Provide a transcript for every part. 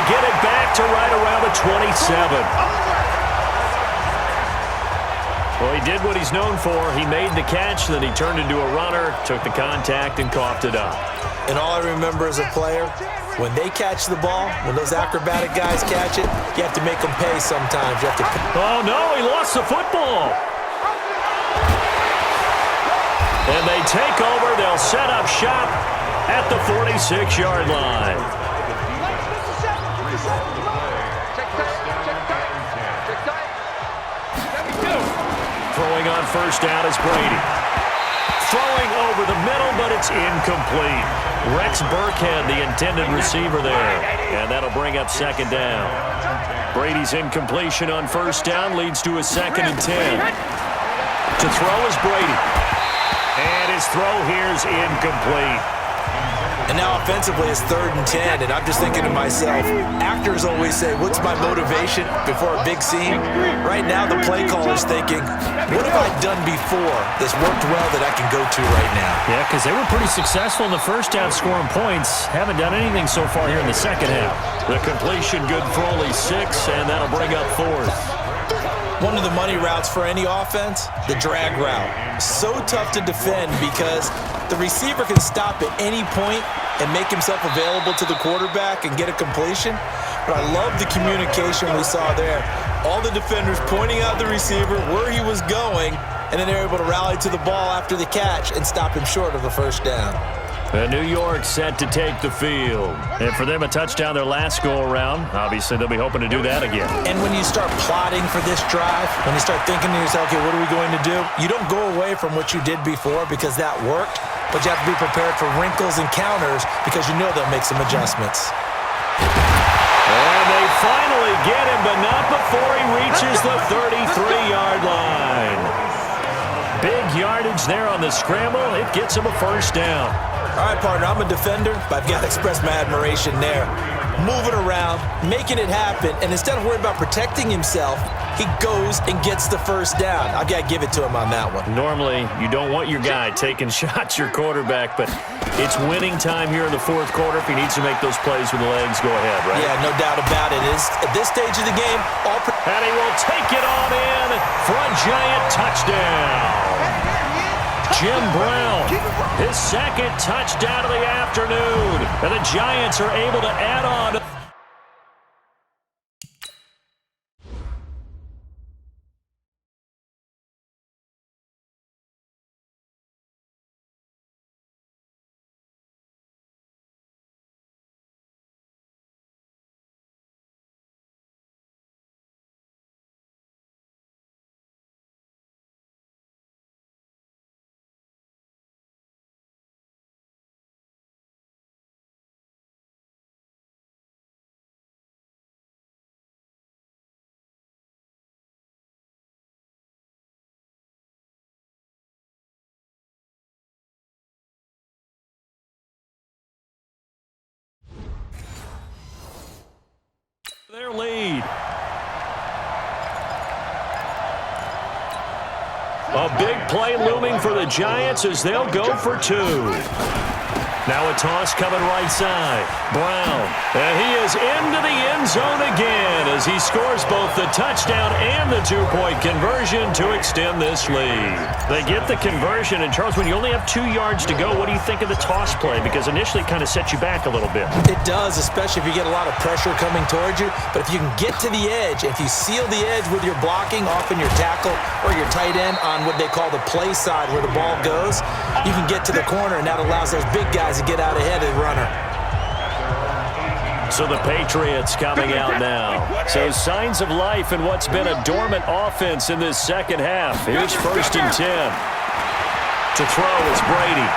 get it back to right around the 27. Well, he did what he's known for. He made the catch, then he turned into a runner, took the contact, and coughed it up. And all I remember as a player, when they catch the ball, when those acrobatic guys catch it, you have to make them pay sometimes. You have to. Oh, no, he lost the football. And they take over. They'll set up shop at the 46-yard line. Throwing on first down is Brady. Throwing over the middle, but it's incomplete. Rex Burkhead, the intended receiver there. And that'll bring up second down. Brady's incompletion on first down leads to a 2nd and 10. To throw is Brady. And his throw here is incomplete. And now offensively it's 3rd and 10, and I'm just thinking to myself, actors always say, what's my motivation before a big scene? Right now the play caller's thinking, what have I done before that's worked well that I can go to right now? Yeah, because they were pretty successful in the first half scoring points. Haven't done anything so far here in the second half. The completion good for only 6, and that'll bring up 4th. One of the money routes for any offense, the drag route. So tough to defend because the receiver can stop at any point and make himself available to the quarterback and get a completion. But I love the communication we saw there. All the defenders pointing out the receiver, where he was going, and then they're able to rally to the ball after the catch and stop him short of the first down. New York set to take the field. And for them, a touchdown their last go-around. Obviously, they'll be hoping to do that again. And when you start plotting for this drive, when you start thinking to yourself, okay, what are we going to do? You don't go away from what you did before because that worked, but you have to be prepared for wrinkles and counters because you know they'll make some adjustments. And they finally get him, but not before he reaches the 33-yard line. Big yardage there on the scramble. It gets him a first down. All right, partner, I'm a defender, but I've got to express my admiration there. Moving around, making it happen, and instead of worrying about protecting himself, he goes and gets the first down. I've got to give it to him on that one. Normally, you don't want your guy taking shots, your quarterback, but it's winning time here in the 4th quarter. If he needs to make those plays with the legs, go ahead, right? Yeah, no doubt about it. At this stage of the game, and he will take it on in for a giant touchdown. Jim Brown, his 2nd touchdown of the afternoon. And the Giants are able to add on. Their lead. A big play looming for the Giants as they'll go for 2. Now a toss coming right side. Brown. And he is into the end zone again as he scores both the touchdown and the 2-point conversion to extend this lead. They get the conversion. And, Charles, when you only have 2 yards to go, what do you think of the toss play? Because initially it kind of sets you back a little bit. It does, especially if you get a lot of pressure coming towards you. But if you can get to the edge, if you seal the edge with your blocking, often your tackle or your tight end on what they call the play side where the ball goes, you can get to the corner, and that allows those big guys to get out ahead of the runner. So the Patriots coming out now. So signs of life in what's been a dormant offense in this second half. Here's 1st and 10. To throw is Brady.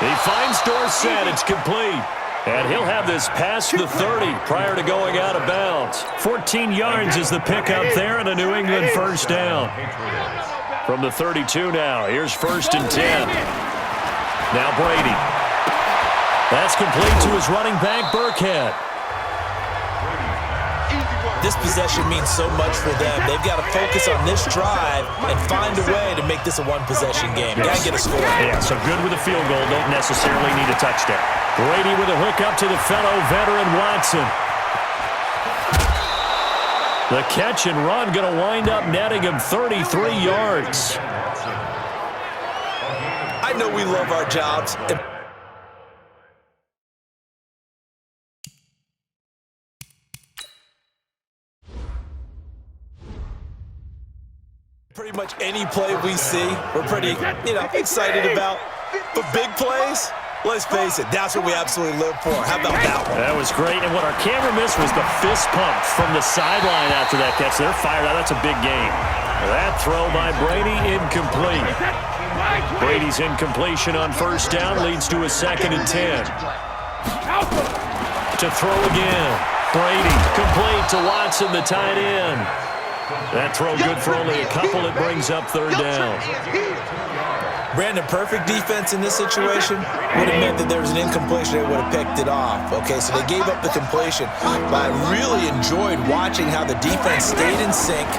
He finds Dorsett. It's complete. And he'll have this past the 30 prior to going out of bounds. 14 yards is the pickup there and a New England first down. From the 32 now, here's 1st and 10. Now Brady. That's complete to his running back, Burkhead. This possession means so much for them. They've got to focus on this drive and find a way to make this a one-possession game. Got to get a score. Yeah, so good with a field goal. Don't necessarily need a touchdown. Brady with a hook up to the fellow veteran Watson. The catch and run going to wind up netting him 33 yards. I know we love our jobs. Pretty much any play we see, we're pretty, excited about. But big plays, let's face it, that's what we absolutely live for. How about that one? That was great. And what our camera missed was the fist pump from the sideline after that catch. They're fired out. That's a big game. That throw by Brady, incomplete. Brady's incompletion on first down leads to a 2nd and 10. To throw again. Brady complete to Watson, the tight end. That throw good for only a couple. It brings up 3rd down. Brandon, perfect defense in this situation would have meant that there was an incompletion. They would have picked it off. Okay, so they gave up the completion. But I really enjoyed watching how the defense stayed in sync,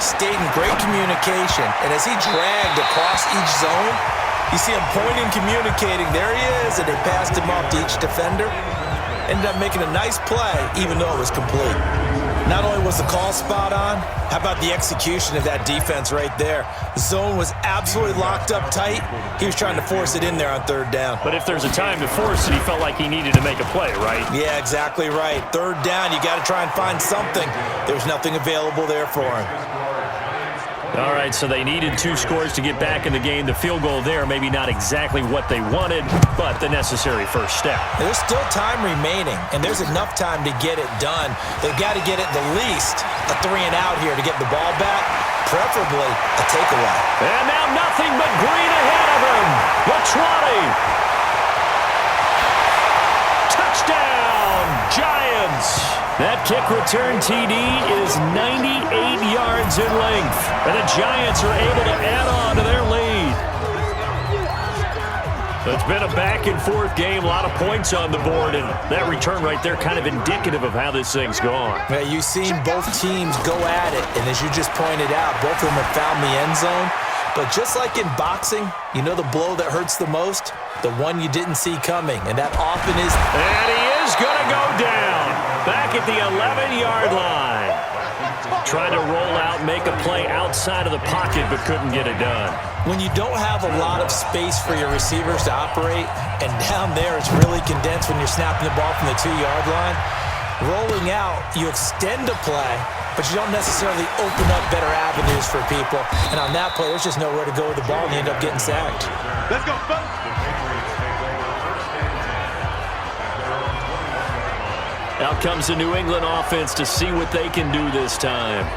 stayed in great communication. And as he dragged across each zone, you see him pointing, communicating. There he is, and they passed him off to each defender. Ended up making a nice play, even though it was complete. Not only was the call spot on, how about the execution of that defense right there? The zone was absolutely locked up tight. He was trying to force it in there on 3rd down. But if there's a time to force it, he felt like he needed to make a play, right? Yeah, exactly right. 3rd down, you got to try and find something. There's nothing available there for him. All right, so they needed 2 scores to get back in the game. The field goal there, maybe not exactly what they wanted, but the necessary first step. There's still time remaining, and there's enough time to get it done. They've got to get at the least a 3-and-out here to get the ball back, preferably a takeaway. And now nothing but green ahead of him. The 20. Touchdown, Giants. That kick return TD is 98 yards in length, and the Giants are able to add on to their lead. It's been a back-and-forth game, a lot of points on the board, and that return right there kind of indicative of how this thing's gone. Yeah, you've seen both teams go at it, and as you just pointed out, both of them have found the end zone. But just like in boxing, you know the blow that hurts the most? The one you didn't see coming, and that often is... And he is going to go down. Back at the 11-yard line. Trying to roll out, make a play outside of the pocket, but couldn't get it done. When you don't have a lot of space for your receivers to operate, and down there it's really condensed when you're snapping the ball from the 2-yard line, rolling out, you extend a play, but you don't necessarily open up better avenues for people. And on that play, there's just nowhere to go with the ball, and you end up getting sacked. Let's go, folks. Out comes the New England offense to see what they can do this time.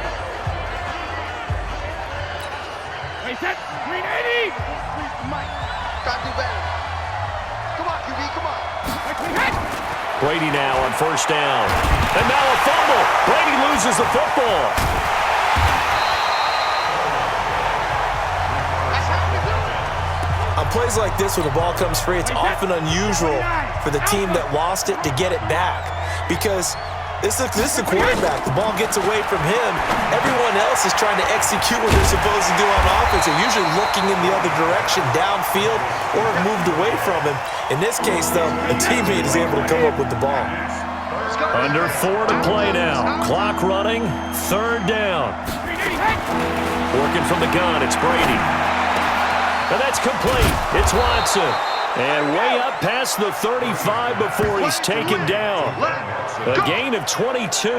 Hey, set. 380. Gotta do better. Come on, QB, come on. Brady now on first down. And now a fumble. Brady loses the football. That's how we do it. On plays like this, when the ball comes free, it's often unusual for the team that lost it to get it back. Because this is the quarterback. The ball gets away from him. Everyone else is trying to execute what they're supposed to do on offense. They're usually looking in the other direction, downfield, or have moved away from him. In this case, though, a teammate is able to come up with the ball. Under 4 to play now. Clock running. 3rd down. Working from the gun, it's Brady. And that's complete. It's Watson. And way up past the 35 before he's taken down. A gain of 22.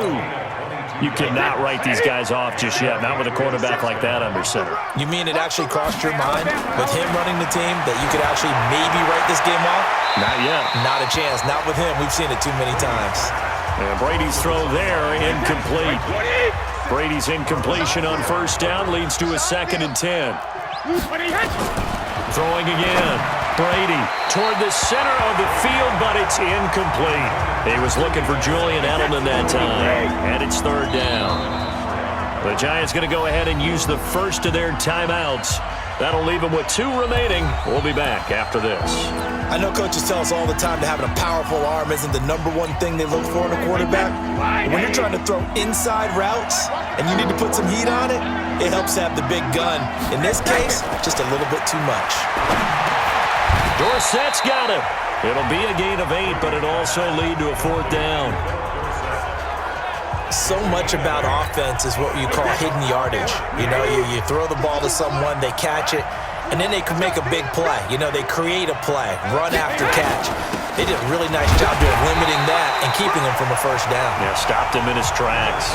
You cannot write these guys off just yet, not with a quarterback like that under center. You mean it actually crossed your mind with him running the team that you could actually maybe write this game off? Not yet. Not a chance. Not with him. We've seen it too many times. And Brady's throw there, incomplete. Brady's incompletion on first down leads to a 2nd and 10. Throwing again. Brady toward the center of the field, but it's incomplete. He was looking for Julian Edelman that time, and it's 3rd down. The Giants going to go ahead and use the first of their timeouts. That'll leave them with 2 remaining. We'll be back after this. I know coaches tell us all the time that having a powerful arm isn't the #1 thing they look for in a quarterback. But when you're trying to throw inside routes and you need to put some heat on it, it helps to have the big gun. In this case, just a little bit too much. Dorsett's got it. It'll be a gain of 8, but it'll also lead to a 4th down. So much about offense is what you call hidden yardage. You know, you throw the ball to someone, they catch it, and then they can make a big play. You know, they create a play, run after catch. They did a really nice job there of limiting that and keeping him from a first down. Yeah, stopped him in his tracks.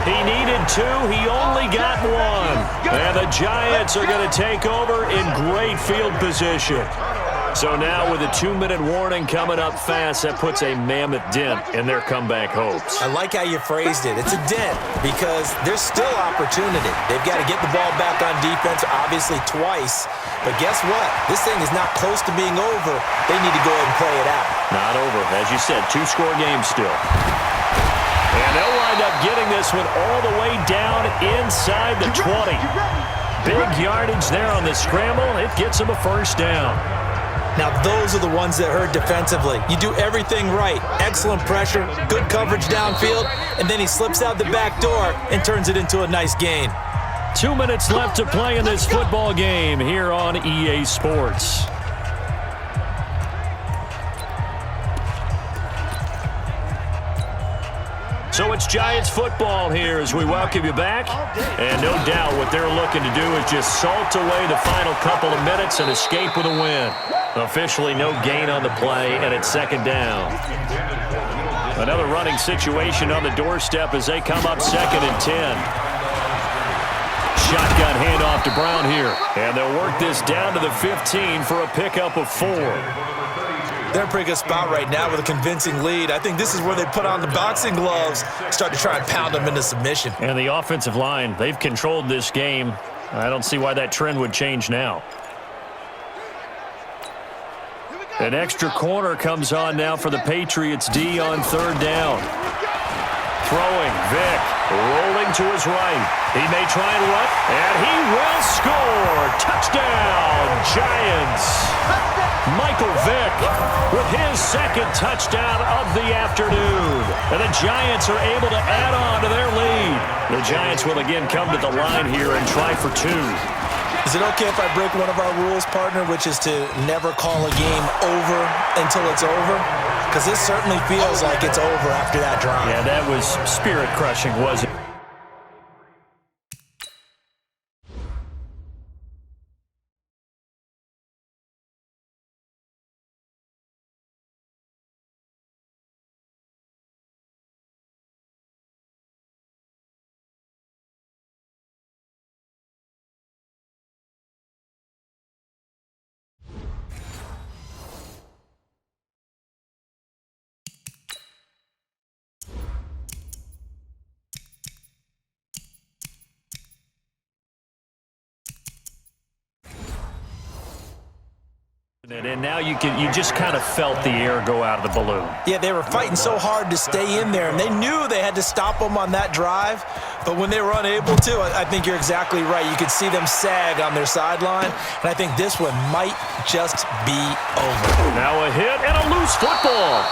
He needed 2. He only got 1. And the Giants are going to take over in great field position. So now with a 2-minute warning coming up fast, that puts a mammoth dent in their comeback hopes. I like how you phrased it. It's a dent because there's still opportunity. They've got to get the ball back on defense, obviously twice. But guess what? This thing is not close to being over. They need to go ahead and play it out. Not over. As you said, 2-score game still. And they'll wind up getting this one all the way down inside the 20. Big yardage there on the scramble. It gets them a first down. Now, those are the ones that hurt defensively. You do everything right. Excellent pressure, good coverage downfield, and then he slips out the back door and turns it into a nice gain. 2 minutes left to play in this football game here on EA Sports. So it's Giants football here as we welcome you back. And no doubt what they're looking to do is just salt away the final couple of minutes and escape with a win. Officially no gain on the play, and it's second down. Another running situation on the doorstep as they come up 2nd and 10. Shotgun handoff to Brown here. And they'll work this down to the 15 for a pickup of 4. They're in a pretty good spot right now with a convincing lead. I think this is where they put on the boxing gloves, start to try and pound them into submission. And the offensive line, they've controlled this game. I don't see why that trend would change now. An extra corner comes on now for the Patriots D on 3rd down. Throwing, Vick, rolling to his right. He may try and run, and he will score. Touchdown, Giants. Michael Vick with his 2nd touchdown of the afternoon. And the Giants are able to add on to their lead. The Giants will again come to the line here and try for 2. Is it okay if I break one of our rules, partner, which is to never call a game over until it's over? Because this certainly feels like it's over after that drive. Yeah, that was spirit-crushing, wasn't it? And now you just kind of felt the air go out of the balloon. Yeah, they were fighting so hard to stay in there, and they knew they had to stop them on that drive. But when they were unable to, I think you're exactly right. You could see them sag on their sideline, and I think this one might just be over. Now a hit and a loose football.